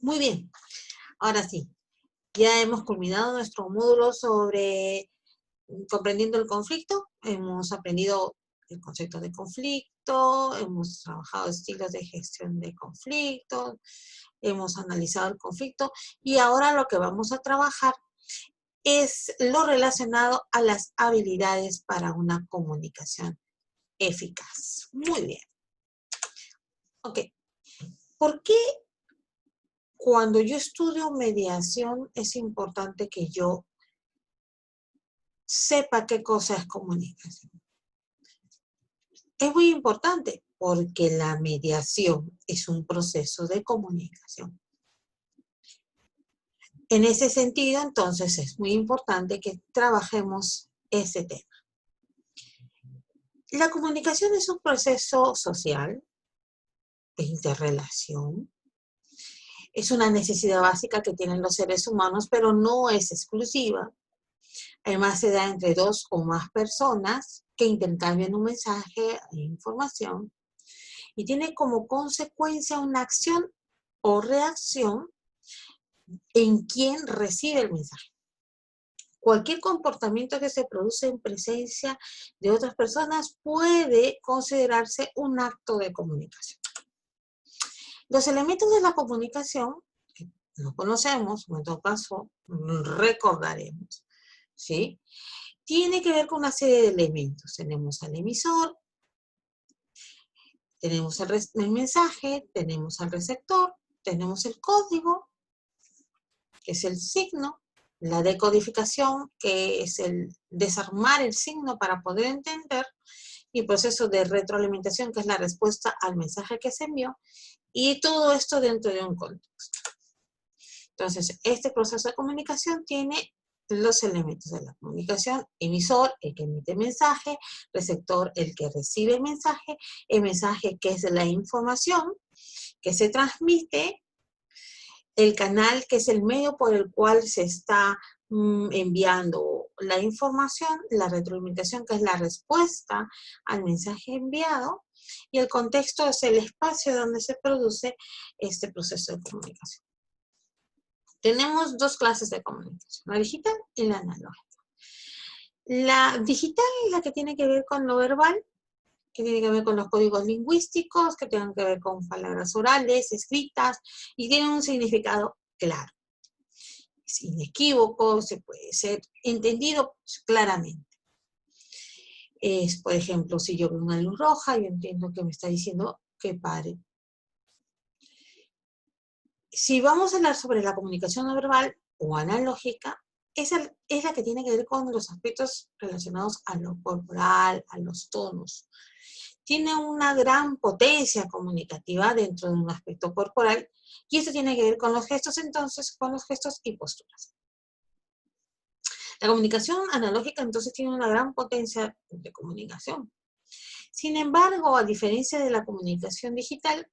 Muy bien, ahora sí, ya hemos culminado nuestro módulo sobre comprendiendo el conflicto. Hemos aprendido el concepto de conflicto, hemos trabajado estilos de gestión de conflicto, hemos analizado el conflicto y ahora lo que vamos a trabajar es lo relacionado a las habilidades para una comunicación eficaz. Muy bien. Ok, ¿por qué cuando yo estudio mediación es importante que yo sepa qué cosa es comunicación? Es muy importante porque la mediación es un proceso de comunicación. En ese sentido, entonces, es muy importante que trabajemos ese tema. La comunicación es un proceso social de interrelación. Es una necesidad básica que tienen los seres humanos, pero no es exclusiva. Además, se da entre dos o más personas que intercambian un mensaje e información y tiene como consecuencia una acción o reacción en quien recibe el mensaje. Cualquier comportamiento que se produce en presencia de otras personas puede considerarse un acto de comunicación. Los elementos de la comunicación, que no conocemos, o en todo caso recordaremos, ¿sí? Tiene que ver con una serie de elementos. Tenemos al emisor, tenemos el mensaje, tenemos al receptor, tenemos el código, que es el signo, la decodificación, que es el desarmar el signo para poder entender, y el proceso de retroalimentación, que es la respuesta al mensaje que se envió, y todo esto dentro de un contexto. Entonces, este proceso de comunicación tiene los elementos de la comunicación: emisor, el que emite mensaje; receptor, el que recibe el mensaje que es la información que se transmite; el canal, que es el medio por el cual se está enviando la información; la retroalimentación, que es la respuesta al mensaje enviado; y el contexto es el espacio donde se produce este proceso de comunicación. Tenemos dos clases de comunicación, la digital y la analógica. La digital es la que tiene que ver con lo verbal, que tiene que ver con los códigos lingüísticos, que tienen que ver con palabras orales, escritas, y tienen un significado claro. Es inequívoco, se puede ser entendido claramente. Es, por ejemplo, si yo veo una luz roja, yo entiendo que me está diciendo que pare. Si vamos a hablar sobre la comunicación no verbal o analógica, esa es la que tiene que ver con los aspectos relacionados a lo corporal, a los tonos. Tiene una gran potencia comunicativa dentro de un aspecto corporal, y esto tiene que ver con los gestos, entonces, con los gestos y posturas. La comunicación analógica, entonces, tiene una gran potencia de comunicación. Sin embargo, a diferencia de la comunicación digital,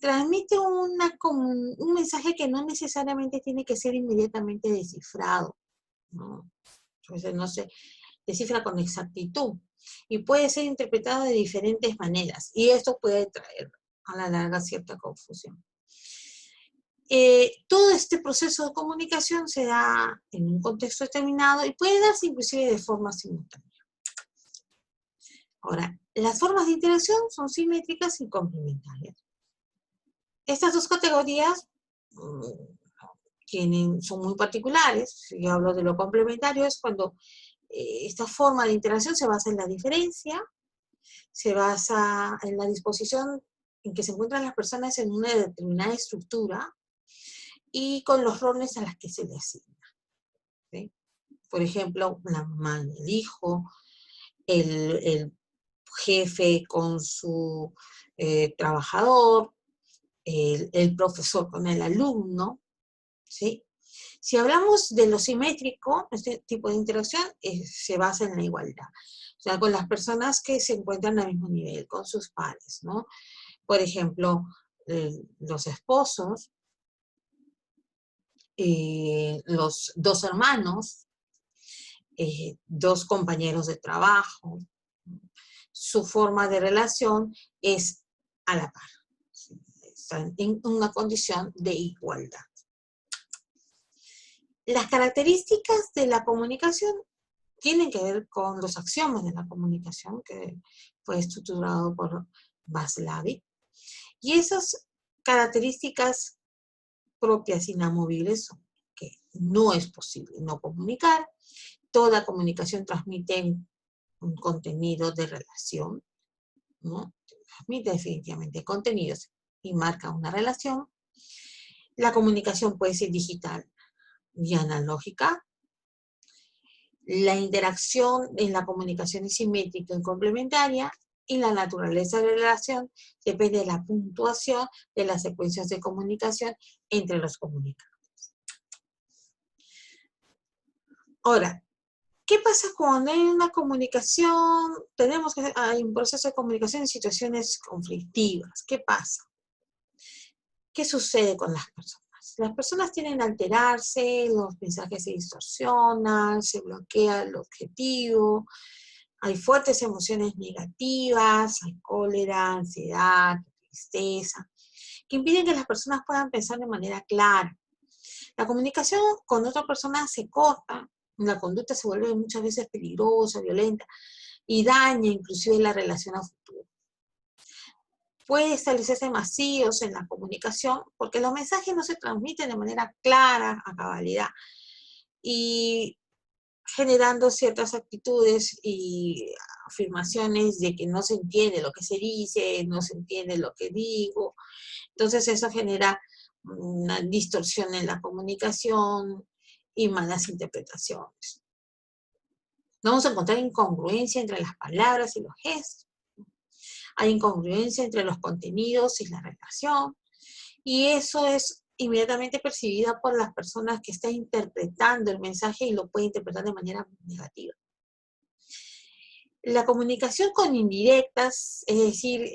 transmite un mensaje que no necesariamente tiene que ser inmediatamente descifrado, ¿no? A veces no se descifra con exactitud y puede ser interpretado de diferentes maneras, y esto puede traer a la larga cierta confusión. Todo este proceso de comunicación se da en un contexto determinado y puede darse inclusive de forma simultánea. Ahora, las formas de interacción son simétricas y complementarias. Estas dos categorías son muy particulares. Si yo hablo de lo complementario, es cuando esta forma de interacción se basa en la diferencia, se basa en la disposición en que se encuentran las personas en una determinada estructura y con los roles a las que se le asigna, ¿sí? Por ejemplo, la mamá y el hijo, el jefe con su trabajador, el profesor con el alumno, ¿sí? Si hablamos de lo simétrico, este tipo de interacción se basa en la igualdad. O sea, con las personas que se encuentran al mismo nivel, con sus pares, ¿no? Por ejemplo, los esposos, los dos hermanos, dos compañeros de trabajo. Su forma de relación es a la par. están en una condición de igualdad. Las características de la comunicación tienen que ver con los axiomas de la comunicación, que fue estructurado por Václavic. Y esas características propias inamovibles son que no es posible no comunicar, toda comunicación transmite un contenido de relación, ¿no? Transmite definitivamente contenidos y marca una relación. La comunicación puede ser digital y analógica. La interacción en la comunicación es simétrica y complementaria, y la naturaleza de la relación depende de la puntuación de las secuencias de comunicación entre los comunicantes. Ahora, ¿qué pasa cuando hay una comunicación? Hay un proceso de comunicación en situaciones conflictivas. ¿Qué pasa? ¿Qué sucede con las personas? Las personas tienden a alterarse, los mensajes se distorsionan, se bloquea el objetivo, hay fuertes emociones negativas, hay cólera, ansiedad, tristeza, que impiden que las personas puedan pensar de manera clara. La comunicación con otra persona se corta, la conducta se vuelve muchas veces peligrosa, violenta, y daña inclusive la relación a futuro. Puede establecerse vacíos en la comunicación porque los mensajes no se transmiten de manera clara, a cabalidad, y generando ciertas actitudes y afirmaciones de que no se entiende lo que se dice, no se entiende lo que digo. Entonces eso genera una distorsión en la comunicación y malas interpretaciones. Vamos a encontrar incongruencia entre las palabras y los gestos. Hay incongruencia entre los contenidos y la relación. Y eso es inmediatamente percibida por las personas que están interpretando el mensaje y lo pueden interpretar de manera negativa. La comunicación con indirectas, es decir,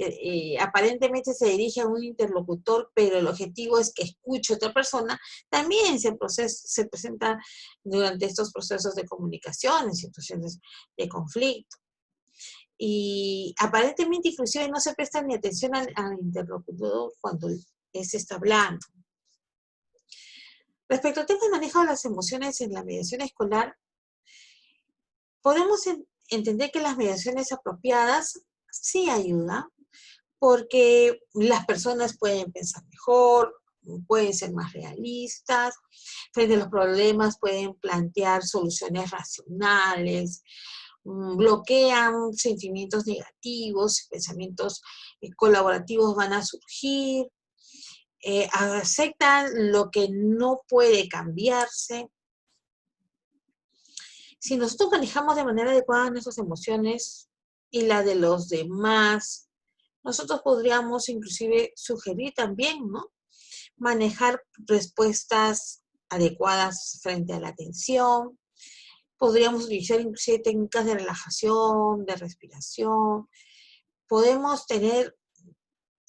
aparentemente se dirige a un interlocutor, pero el objetivo es que escuche a otra persona, también se presenta durante estos procesos de comunicación, en situaciones de conflicto. Y aparentemente inclusive no se presta ni atención al interlocutor cuando se está hablando. Respecto al tema del manejo de las emociones en la mediación escolar, podemos entender que las mediaciones apropiadas sí ayudan, porque las personas pueden pensar mejor, pueden ser más realistas, frente a los problemas pueden plantear soluciones racionales, bloquean sentimientos negativos, pensamientos colaborativos van a surgir, aceptan lo que no puede cambiarse. Si nosotros manejamos de manera adecuada nuestras emociones y la de los demás, nosotros podríamos inclusive sugerir también, ¿no?, manejar respuestas adecuadas frente a la tensión. Podríamos utilizar inclusive técnicas de relajación, de respiración. Podemos tener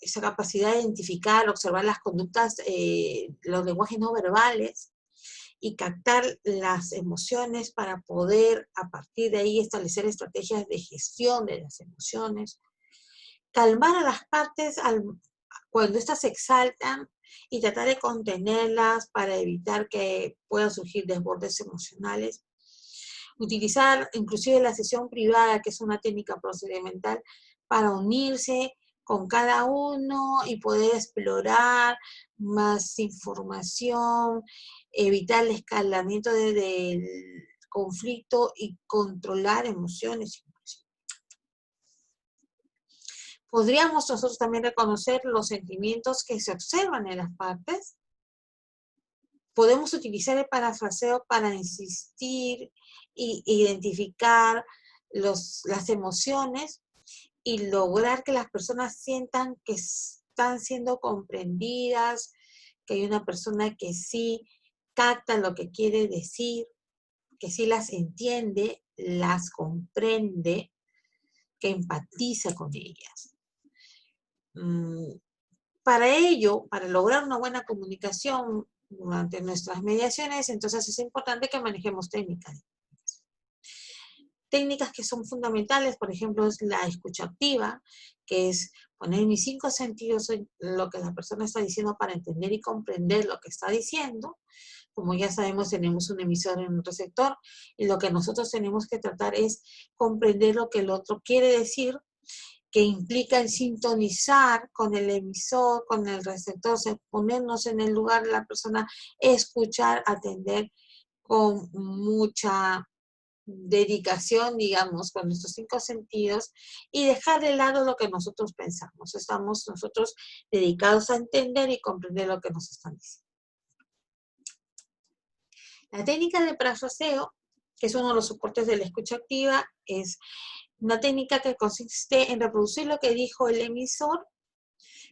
esa capacidad de identificar, observar las conductas, los lenguajes no verbales y captar las emociones para poder a partir de ahí establecer estrategias de gestión de las emociones. Calmar a las partes cuando éstas se exaltan y tratar de contenerlas para evitar que puedan surgir desbordes emocionales. Utilizar inclusive la sesión privada, que es una técnica procedimental, para unirse con cada uno y poder explorar más información, evitar el escalamiento del conflicto y controlar emociones. Podríamos nosotros también reconocer los sentimientos que se observan en las partes. Podemos utilizar el parafraseo para insistir e identificar las emociones y lograr que las personas sientan que están siendo comprendidas, que hay una persona que sí capta lo que quiere decir, que sí las entiende, las comprende, que empatiza con ellas. Para ello, para lograr una buena comunicación durante nuestras mediaciones, entonces es importante que manejemos técnicas. Técnicas que son fundamentales, por ejemplo, es la escucha activa, que es poner mis 5 sentidos en lo que la persona está diciendo para entender y comprender lo que está diciendo. Como ya sabemos, tenemos un emisor y un receptor, y lo que nosotros tenemos que tratar es comprender lo que el otro quiere decir, que implica el sintonizar con el emisor, con el receptor, ponernos en el lugar de la persona, escuchar, atender con mucha dedicación, digamos, con nuestros 5 sentidos, y dejar de lado lo que nosotros pensamos. Estamos nosotros dedicados a entender y comprender lo que nos están diciendo. La técnica de parafraseo, que es uno de los soportes de la escucha activa, es una técnica que consiste en reproducir lo que dijo el emisor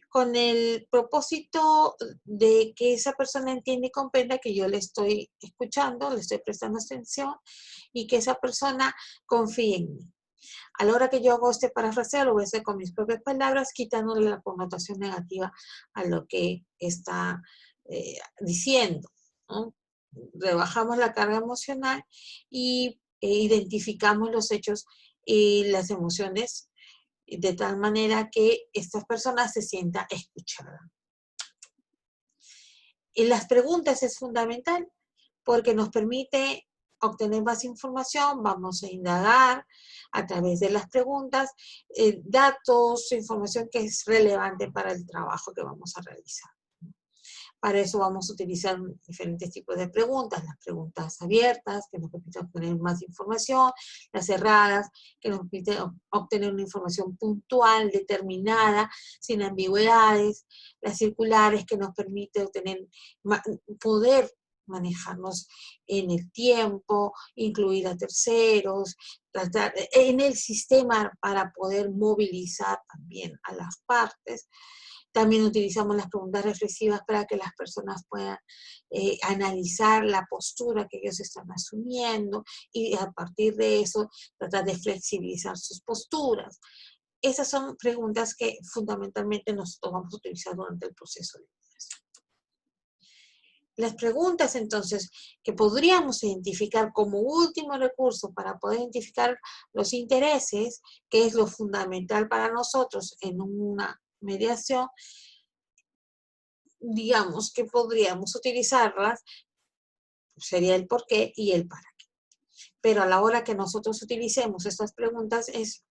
con el propósito de que esa persona entienda y comprenda que yo le estoy escuchando, le estoy prestando atención, y que esa persona confíe en mí. A la hora que yo hago este parafraseo, lo voy a hacer con mis propias palabras, quitándole la connotación negativa a lo que está diciendo, ¿no? Rebajamos la carga emocional y identificamos los hechos y las emociones de tal manera que estas personas se sientan escuchadas. Y las preguntas es fundamental porque nos permite obtener más información. Vamos a indagar a través de las preguntas datos, información que es relevante para el trabajo que vamos a realizar. Para eso vamos a utilizar diferentes tipos de preguntas, las preguntas abiertas, que nos permiten obtener más información, las cerradas, que nos permiten obtener una información puntual, determinada, sin ambigüedades, las circulares, que nos permiten poder manejarnos en el tiempo, incluir a terceros, tratar en el sistema para poder movilizar también a las partes. También utilizamos las preguntas reflexivas para que las personas puedan analizar la postura que ellos están asumiendo y a partir de eso tratar de flexibilizar sus posturas. Esas son preguntas que fundamentalmente nosotros vamos a utilizar durante el proceso de mediación. Las preguntas, entonces, que podríamos identificar como último recurso para poder identificar los intereses, que es lo fundamental para nosotros en una mediación, digamos que podríamos utilizarlas, sería el por qué y el para qué. Pero a la hora que nosotros utilicemos estas preguntas es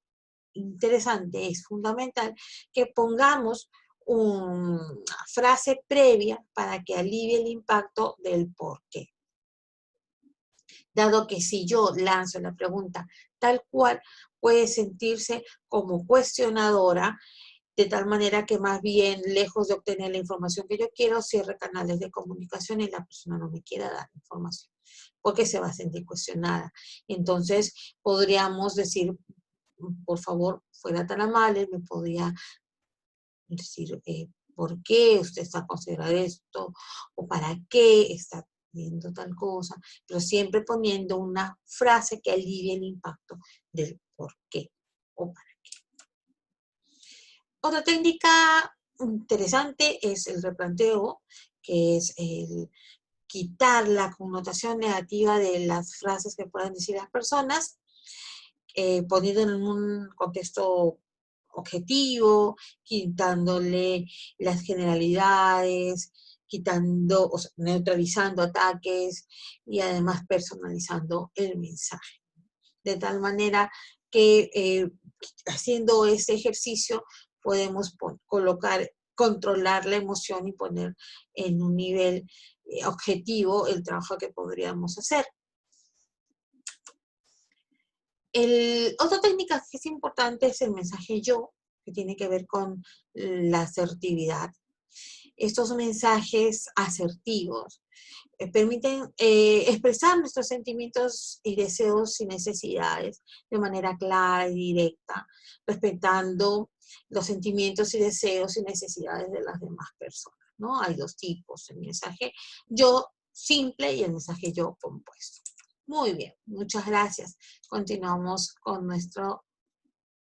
interesante, es fundamental que pongamos una frase previa para que alivie el impacto del por qué. Dado que si yo lanzo la pregunta tal cual, puede sentirse como cuestionadora, de tal manera que más bien, lejos de obtener la información que yo quiero, cierre canales de comunicación y la persona no me quiera dar información, porque se va a sentir cuestionada. Entonces, podríamos decir, por favor, fuera tan amable, me podría decir por qué usted está considerando esto, o para qué está viendo tal cosa, pero siempre poniendo una frase que alivie el impacto del por qué o para qué. Otra técnica interesante es el replanteo, que es el quitar la connotación negativa de las frases que puedan decir las personas, poniendo en un contexto objetivo, quitándole las generalidades, o sea, neutralizando ataques y además personalizando el mensaje. De tal manera que haciendo ese ejercicio podemos controlar la emoción y poner en un nivel objetivo el trabajo que podríamos hacer. Otra técnica que es importante es el mensaje yo, que tiene que ver con la asertividad. Estos mensajes asertivos permiten expresar nuestros sentimientos y deseos y necesidades de manera clara y directa, respetando los sentimientos y deseos y necesidades de las demás personas, ¿no? Hay dos tipos, el mensaje yo simple y el mensaje yo compuesto. Muy bien, muchas gracias. Continuamos con nuestro